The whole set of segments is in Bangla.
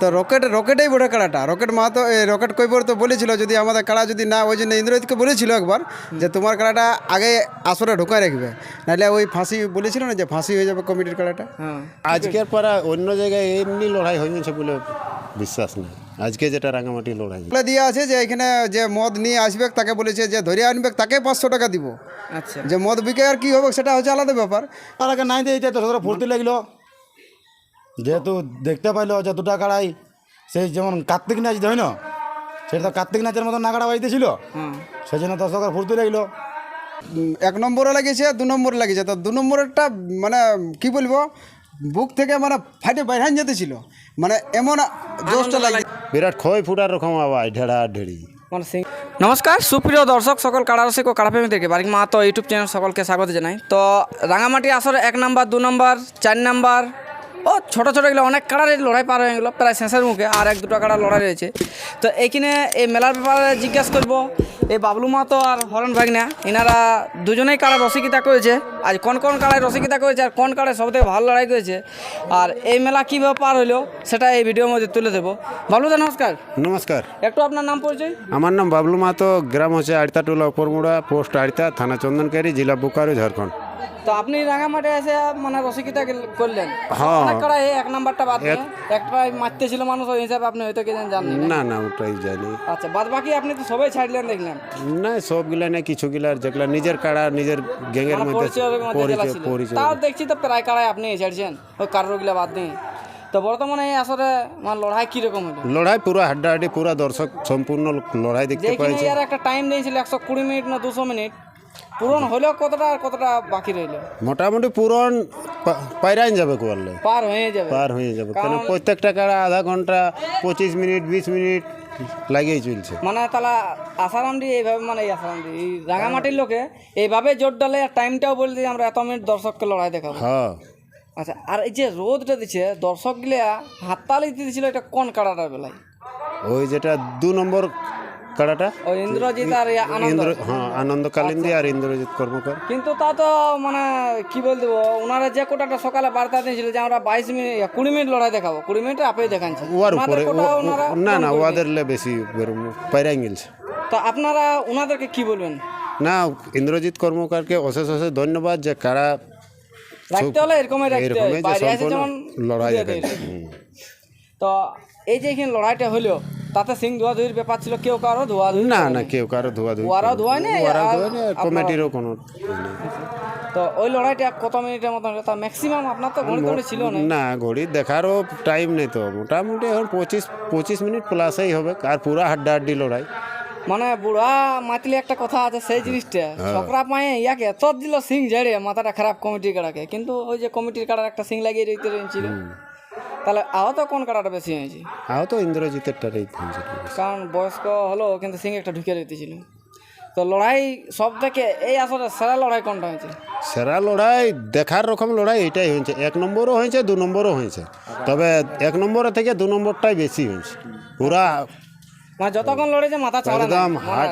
তো রকেটেই বড় কাড়াটা। রকেট মাহাতো রকেট কৈবর তো বলেছিল যদি আমাদের কাড়া যদি না, ওই জন্য ইন্দ্রজিৎকে বলেছিল একবার যে তোমার কাড়াটা আগে আসরে ঢোকায় রাখবে, নাহলে ওই ফাঁসি বলেছিল না যে ফাঁসি হয়ে যাবে কমিটির কাড়াটা। আজকের পারা অন্য জায়গায় এমনি লড়াই হয়েছে বলে বিশ্বাস নেই। আজকে যেটা রাঙামাটি লড়াই বলে দিয়ে আছে যে এখানে যে মদ নিয়ে আসবে তাকে বলেছে যে ধরে আনবে তাকে 500 টাকা দিব। আচ্ছা, যে মদ বিকে আর কি হবে সেটা হচ্ছে আলাদা ব্যাপার। তার আগে নাই দিয়ে তো সেটা ফুর্তি লাগলো, যেহেতু দেখতে পাইলো যে দুটা কাড়াই সেই যেমন কার্তিক নাচ হয় না, সেটা তো কার্তিক নাচের মতো নাগাড়া বাজিতেছিল, সেই জন্য দর্শকের ফুর্তি লাগলো। 1 নম্বরে লাগিয়েছে, 2 নম্বরে লাগিয়েছে। তো 2 নম্বরেরটা মানে কি বলবো, বুক থেকে মানে ফাইটে বাইরে যেতেছিল, মানে এমন জোশটা লাগে। বিরাট ক্ষয় ফুটার রকম আওয়াজ ঢেড়া ঢেড়ি। নমস্কার সুপ্রিয় দর্শক সকল কাড়ারসিক ও কাড়াপ্রেমীদেরকে বারিক মাহাতো ইউটিউব চ্যানেল সকলকে স্বাগত জানাই। তো রাঙামাটি আসরে 1 নম্বর, 2 নম্বর, 4 নম্বর ও ছোটো ছোটো এগুলো অনেক কাড়ার লড়াই পার হয়ে গেলো, প্রায় শেষের মুখে আর 1-2টা কাড়া লড়াই রয়েছে। তো এইখানে এই মেলার ব্যাপারে জিজ্ঞাসা করবো এই বাবলু মাহাতো আর হরণ ভাগনা, এনারা দুজনেই কাড়া রসিকতা করেছে। আজ কোন কোন কাড়ায় রসিকতা করেছে আর কোন কাড়ায় সবথেকে ভালো লড়াই করেছে, আর এই মেলা কীভাবে পার হইলো সেটা এই ভিডিওর মধ্যে তুলে দেবো। বাবলুদা নমস্কার। নমস্কার, একটু আপনার নাম পরিচয়। আমার নাম বাবলু মাহাতো, গ্রাম হচ্ছে আড়তা টুলা উপরমুড়া, পোস্ট আড়তা, থানা চন্দনকারী, জেলা বোকারো, ঝাড়খণ্ড। তো আপনি রাঙামাটি এসে মানে রসিকতা করলেন, হ্যাঁ। অনেক কাড়াই 1 নাম্বারটা বাদ দিয়ে একটা মারতেছিল মানুষ, ওই হিসাবে আপনি হয়তো কে জানেন না। না না ওটাই জানি। আচ্ছা, বাদ বাকি আপনি তো সবাই ছাড়লেন দেখলাম। না সবগুলা না, কিছু গিলার যেগুলা নিজের কাড়া নিজের গ্যাংয়ের মানে মধ্যে পরিচয়ের মধ্যে জেলা ছিল। পরিচয়। তাও দেখছি তো প্রায় কাড়াই আপনি ছাড়ছেন ওই কারোগুলা বাদ দিয়ে। তো বর্তমানে এই আসরে মানে লড়াই কিরকম হলো? লড়াই পুরো হাড্ডাহাড্ডি, পুরা দর্শক সম্পূর্ণ লড়াই দেখতে যেখানে পাইছে। আর একটা টাইম দিয়েছিল 120 মিনিট না 200 মিনিট, পূরণ হলেও কতটা আর কতটা বাকি রইল? মোটামুটি পূরণ পাইরাইন যাবে কোয়ালে, পার হয়ে যাবে। পার হয়ে যাবে, কারণ প্রত্যেকটা কাড়া আধা ঘন্টা 25 মিনিট 20 মিনিট লাগিয়েই চলছে। মানে তাহলে আসারামডি এইভাবে, মানে এই আসারামডি এই রাঙামাটির লোকে এইভাবে জোর ডালে আর টাইমটাও বলে দিই আমরা এত মিনিট দর্শককে লড়াই দেখাবো। হ্যাঁ, আচ্ছা, আর এই যে রোদটা দিচ্ছে দর্শকগুলা হাততালি দিতেছিল, এটা কোন কাড়াটার বেলায়? ওই যেটা 2 নম্বর কাড়াটা, ওই ইন্দ্রজিৎ আর আনন্দ। হ্যাঁ আনন্দ কালিন্দী আর ইন্দ্রজিৎ কর্মকার। কিন্তু তা তো মানে কি বল দেবো, ওনারা যে কোটাটা সকালে বার্তা দিয়েছিল যে আমরা 22 মিনিট 20 মিনিট লড়াই দেখাবো, 20 মিনিট আপনি দেখাচ্ছেন ওয়ার উপরে না না, ওদের ওয়াদেরলে বেশি পাইরাই গেছে। তো আপনারা ওনাদেরকে কি বলবেন? না, ইন্দ্রজিৎ কর্মকারকে অশেষ অশেষ ধন্যবাদ, যে কারা রাখতে হলে এরকমই রাখতে হয়, এরকমই যে বাইরে এসে সম্পূর্ণ যেমন লড়াই দিয়ে দেখায়। দেয়। তো এই যে এখানে লড়াইটা হলো তাতে সিং ধোয়াধুয়ির ব্যাপার ছিল, কেউ কারো ধোয়াধুয়ি না না, কেউ কারো ধোয়াধুয়ি, ওরাও ধোয়ায় না, কমিটিরও কোনো। তো ওই লড়াইটা কত মিনিটের মতন হলো? তা ম্যাক্সিমাম আপনার তো ঘড়ি টড়ি ছিল না। না ঘড়ি দেখারও টাইম নেই, তো মোটামুটি এখন 25 মিনিট প্লাসই হবে, আর পুরা হাড্ডাহাড্ডি লড়াই। মানে বুড়া মাতলি একটা কথা আছে সেই জিনিসটা, ছোকরা পায়ে ইয়াকে এত দিল সিং ঝেড়ে মাথাটা খারাপ কমিটির কাড়াকে, কিন্তু ওই যে কমিটির কাড়ার একটা সিং লাগিয়ে দিতে ছিল। তাহলে আহত কোন কাড়াটা বেশি হয়েছে? আও তো ইন্দ্রজিতের টারেই, কারণ বয়স্ক হলো কিন্তু সিং একটা ঢুকে দিতেছিল। তো লড়াই সব থেকে এই আসলে সেরা লড়াই কোনটা হয়েছে? সেরা লড়াই দেখার রকম লড়াই এটাই হয়েছে। 1 নম্বরও হয়েছে, 2 নম্বরও হয়েছে, তবে 1 নম্বরের থেকে 2 নম্বরটাই বেশি হয়েছে। পুরা মানে যতক্ষণ লড়েছে মাথা ছাড়া একদম হাট,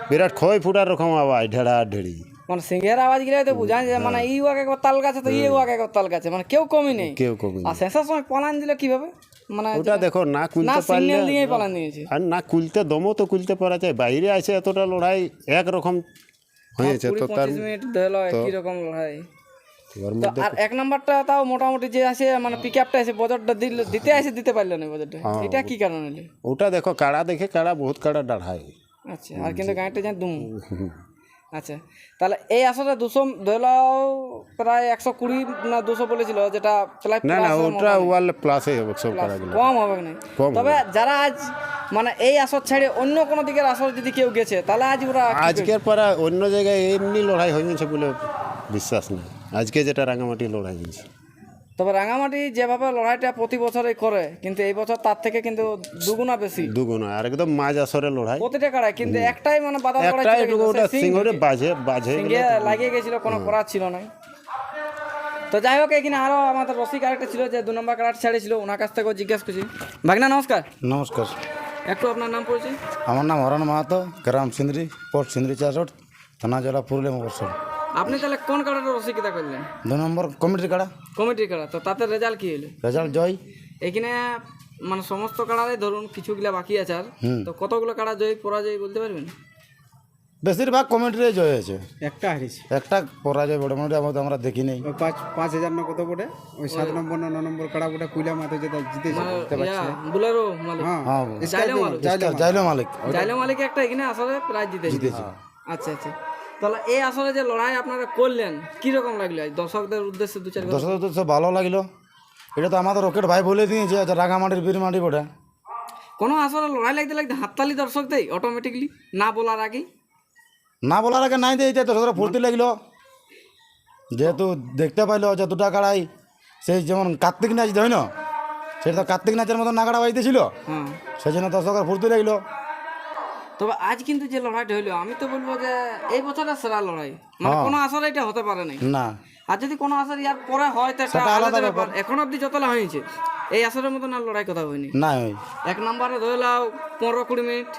বিরাট ক্ষয় ফুটার রকম আওয়াজ ঢেড়া ঢেড়ি। মানে সিংহের আওয়াজ গিয়ে তো বুঝায় যে মানে ই ওয়াকে তাল গাছে তো ওয়াকে তাল গাছে, মানে কেউ কমই নেই, কেউ কমই আর শেষের সময় পালান দিল কিভাবে? মানে ওটা দেখো, না না কুলতে পারলে, সিগন্যাল দিয়েই পালান দিয়েছে। আর না কুলতে দমও তো কুলতে পারা যায়। বাইরে আছে এতটা লড়াই একরকম হয়েছে, তো তার 20-25 মিনিট ধরলো একই রকম লড়াই। ওর তো মধ্যে আর 1 নাম্বারটা তাও মোটামুটি যে আসে মানে পিক আপটা এসে বজরটা দিতে পারলো না বজরটা, এটা কি কারণ হলো? ওটা দেখো, কাড়া দেখে কাড়া বহুত কাড়া ডাঢ়ায়। আচ্ছা, আর কিন্তু গাঁটে যান দুম। আচ্ছা, তাহলে এই আসলে 200 ধরলাও প্রায় 120 না 200 বলেছিল, যেটা প্রায় না না, ওটা ওয়াল প্লাসই হবে সব কাড়াগুলো, কম হবে না। কম তবে যারা আজ মানে এই আসর ছেড়ে অন্য কোনো দিকের আসর যদি কেউ গেছে, তাহলে আজ ওরা আজকের পারা অন্য জায়গায় এমনি লড়াই হয়েছে বলে বিশ্বাস নেই। আজকে যেটা রাঙামাটি লড়াই হয়েছে, তবে রাঙামাটি যেভাবে লড়াইটা প্রতি বছরই করে, কিন্তু এই বছর তার থেকে কিন্তু দুগুণা বেশি, দুগুণ, আর একদম মাঝ আসরে লড়াই প্রতিটা কাড়ায়। কিন্তু একটাই মানে বাধা করা একটাই ছিল, ওটা সিংহরে বাজে সিংহে লাগিয়ে গেছিল, কোনো করার ছিল না। তো যাই হোক, এখানে আরো আমাদের রসিক আরেকটা ছিল যে 2 নম্বর কার্ড ছেড়েছিল, ওনার কাছ থেকেও জিজ্ঞাসা করছি। ভাগনা নমস্কার। নমস্কার, একটু আপনার নাম পড়েছি। আমার নাম হরণ মাহাতো, গ্রাম সিন্দ্রি, পোস্ট সিন্দ্রি 4 থানা জেলা পুরুলিয়া মফস্বল। আপনি তাহলে কোন কার্ডটা রসিকতা করলেন? 2 নম্বর কমিটির কাড়া, কমিটির কার্ড। তো তাতে রেজাল্ট কি হলো? রেজাল্ট জয়। এখানে মানে সমস্ত কাড়ারে ধরুন কিছুগুলা বাকি আছে আর তো কতগুলো কাড়া জয়ী পরাজয় বলতে পারবেন? বেশিরভাগ কমেন্টে জয় হয়েছে, একটা হারিয়েছে একটা পরাজয় মোটামুটি আমরা দেখি নেই। ওই 5,000 না কত পড়ে ওই 7 নম্বর না 9 নম্বর কাড়া পড়ে কুইলা মাঠে যেটা জিতেছে বুঝতে পারছি না। বুলারো মালিক হ্যাঁ হ্যাঁ জাইলো মালিক যাইলো মালিক জাইলো মালিক একটা এখানে আসলে প্রাইজ জিতেছে। আচ্ছা আচ্ছা, তাহলে এই আসলে যে লড়াই আপনারা করলেন কিরকম লাগলো আজ দর্শকদের উদ্দেশ্যে দু চার কথা? দর্শক তো সব ভালো লাগলো। এটা তো আমাদের রকেট ভাই বলে দিয়েছে যে রাঙামাটির বীর মাটি বটে। কোনো আসলে লড়াই লাগতে লাগতে হাততালি দর্শক দেয় অটোমেটিকলি না বলার আগেই? না বলার আগে নাই দিয়ে দর্শকরা ফুর্তি লাগলো, যেহেতু দেখতে পাইলো যে দুটা কাড়াই সেই যেমন কার্তিক নাচ হয় না, সেটা তো কার্তিক নাচের মতো নাগাড়া বাজিতেছিল, হ্যাঁ, সেই জন্য দর্শকরা ফুর্তি লাগলো। তবে আজ কিন্তু যে লড়াইটা হইলো আমি তো বলবো যে এই বছরের সেরা লড়াই, মানে কোনো আসলে এটা হতে পারে নাই। না আর যদি কোনো আসর ইয়ার পরে হয় তো একটা আলাদা ব্যাপার। এখন অব্দি যতলা হয়েছে এই আসরের মতন আর লড়াই কথা হয়নি। না ওই 1 নম্বরে ধরে লাও 15-20 মিনিট,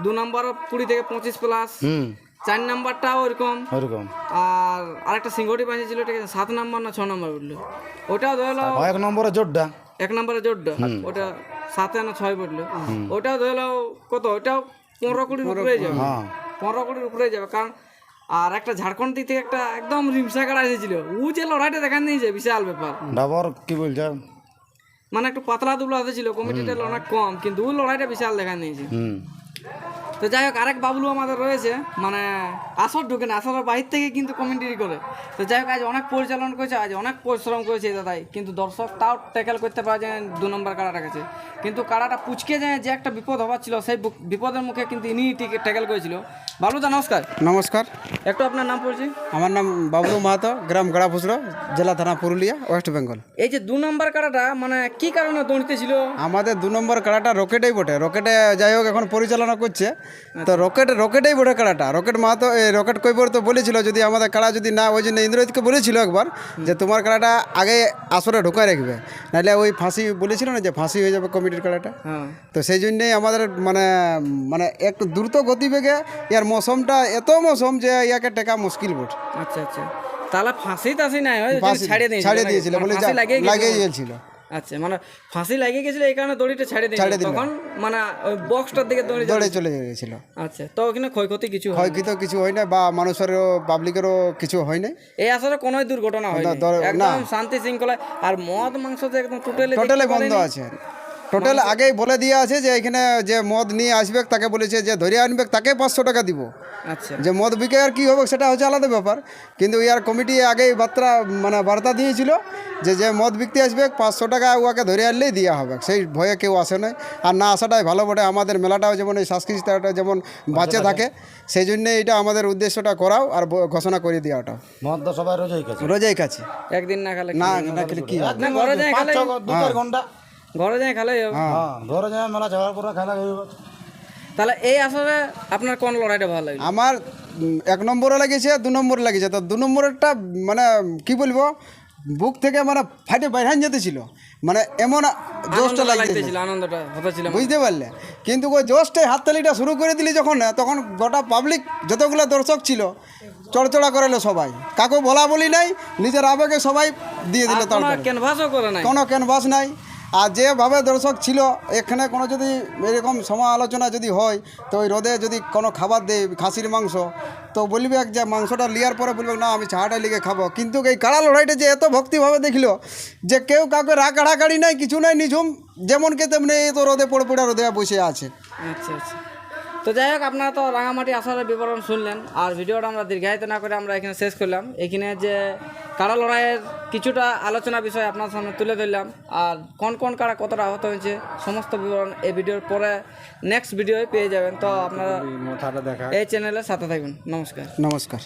2 নম্বরে 20 থেকে 25 প্লাস, 4 নাম্বারটাও ওইরকম, ওইরকম। আর আরেকটা সিঙ্গটি বাঁচিয়েছিল ঠিক আছে 7 নাম্বার না 6 নাম্বার বললো, ওটাও ধরে লাও 1 নম্বরে জোরটা, 1 নম্বরে জোরটা ওটা 7 না 6 পড়লো, ওটাও ধরে লাও কত, ওটাও 15-20 উপরে যাবে, 15-20 উপরে যাবে। কারণ আর একটা ঝাড়খণ্ড দিক থেকে একটা একদম রিমসা কাড়া এসেছিল, ও যে লড়াইটা দেখান নিয়েছে বিশাল ব্যাপার। ডাবর কি বলছে, মানে একটু পাতলা দুবলা হতেছিল, কমিটিটা অনেক কম, কিন্তু ওই লড়াইটা বিশাল দেখান নিয়েছে। তো যাই হোক আরেক বাবলু আমাদের রয়েছে, মানে আসর ঢুকে না, আসরের বাইরে থেকে কিন্তু কমেন্টারি করে। তো যাই হোক আজ অনেক পরিচালনা করেছে, আজ অনেক পরিশ্রম করেছে দাদাই, কিন্তু দর্শক তাও ট্যাকেল করতে পারে যে 2 নম্বর কাড়াটা কাছে, কিন্তু কাড়াটা পুচকে যায় যে একটা বিপদ হবার ছিল, সেই বিপদের মুখে কিন্তু ইনি ট্যাকেল করেছিল। বাবলুদা নমস্কার। নমস্কার, একটু আপনার নাম পড়ছি। আমার নাম বাবলু মাহাতো, গ্রাম গড়াফুসড়ো, জেলা থানা পুরুলিয়া, ওয়েস্ট বেঙ্গল। এই যে 2 নম্বর কাড়াটা মানে কি কারণে দৌড়তে ছিল? আমাদের 2 নম্বর কাড়াটা রকেটেই বটে, রকেটে যাই হোক এখন পরিচালনা করছে, তো রকেটেই বটে কাড়াটা। রকেট মাহাতো রকেট কইবর তো বলেছিল যদি আমাদের কাড়া যদি না, ওই জন্য ইন্দ্রজিৎকে বলেছিল একবার যে তোমার কাড়াটা আগে আসরে ঢোকায় রাখবে, নাহলে ওই ফাঁসি বলেছিল না যে ফাঁসি হয়ে যাবে কমিটির কাড়াটা। হ্যাঁ, তো সেই জন্যেই আমাদের মানে মানে একটু দ্রুত গতিবেগে ইয়ার মৌসুমটা এত মৌসুম যে ইয়াকে টেকা মুশকিল বট। আচ্ছা আচ্ছা, তাহলে ফাঁসি টাসি নাই হয় ছাড়িয়ে দিয়েছিল বলে লাগিয়ে গিয়েছিল। আচ্ছা, মানে ফাঁসি লাগিয়ে গেছিল এই কারণে দড়িটা ছাড়িয়ে দিল, তখন মানে ওই বক্সটার দিকে দড়ি চলে গিয়েছিল। আচ্ছা, তো ওখানে ক্ষয়ক্ষতি কিছু হয়? ক্ষয়ক্ষতি কিছু হয় না, বা মানুষেরও পাবলিকেরও কিছু হয় না। এই আসলে কোনো দুর্ঘটনা হয় একদম শান্তি শৃঙ্খলা। আর মদ মাংস যে একদম টোটালি বন্ধ আছে, টোটাল আগেই বলে দিয়ে আছে যে এখানে যে মদ নিয়ে আসবে তাকে বলেছে যে ধরে আনবে তাকে 500 টাকা দিব। আচ্ছা, যে মদ বিকে আর কি হবে সেটা হচ্ছে আলাদা ব্যাপার, কিন্তু ইয়ার কমিটি আগেই বার্তা দিয়েছিল যে যে মদ বিকতে আসবে 500 টাকা ওকে ধরে আনলেই দেওয়া হবে, সেই ভয়ে কেউ আসে না। আর না আসাটাই ভালো বটে, আমাদের মেলাটাও যেমন এই সংস্কৃতিটা যেমন বাঁচে থাকে, সেই জন্যে এটা আমাদের উদ্দেশ্যটা করাও আর ঘোষণা করে দেওয়া। ওটা মদ তো সবাই রোজাই কাছে, একদিন না খেলে না খেলে কি হবে? না, ঘরে যাই খেলে 2-4 ঘন্টা, ঘরে যাই খেলে। হ্যাঁ ঘরে যায় মেলা যাওয়ার পরে খেলা হইব। তাহলে এই আসলে আপনার কোন লড়াইটা ভালো লাগে? আমার 1 নম্বরে লেগেছে, 2 নম্বরে লেগেছে। তো 2 নম্বরেরটা মানে কি বলবো, বুক থেকে মানে ফাটে বাইরে যেতেছিল, মানে এমন জোশটা লাগতেছিল, আনন্দটা হতেছিল, বুঝতে পারলে। কিন্তু ওই জোশটাই হাততালিটা শুরু করে দিলি যখন, তখন গোটা পাবলিক যতগুলো দর্শক ছিল চড়চড়া করালো সবাই, কাকু বলা বলি নাই, নিজের আবেগে সবাই দিয়ে দিল, ক্যানভাসও করে নাই, কোনো ক্যানভাস নাই। আর যেভাবে দর্শক ছিল এখানে কোনো যদি এরকম সমালোচনা যদি হয়, তো ওই রোদে যদি কোনো খাবার দেয় খাসির মাংস, তো বলবে যে মাংসটা লিয়ার পরে বলবে না আমি চাটা লিগে খাবো। কিন্তু এই কাড়া লড়াইটা যে এত ভক্তিভাবে দেখলো যে কেউ কাউকে রাগাড়াগাড়ি নাই, কিছু নাই, নিঝুম যেমনকে তেমনি এই তো রোদে পড়ে রোদে বসে আছে। আচ্ছা আচ্ছা, তো যাই হোক আপনারা তো রাঙামাটি আসরের বিবরণ শুনলেন, আর ভিডিওটা আমরা দীর্ঘায়িত না করে আমরা এখানে শেষ করলাম। এখানে যে কাড়া লড়াইয়ের কিছুটা আলোচনা বিষয় আপনার সামনে তুলে ধরলাম, আর কোন কোন কাড়া কতটা আহত হয়েছে সমস্ত বিবরণ এই ভিডিওর পরে নেক্সট ভিডিওয় পেয়ে যাবেন। তো আপনারা এই চ্যানেলের সাথে থাকবেন। নমস্কার।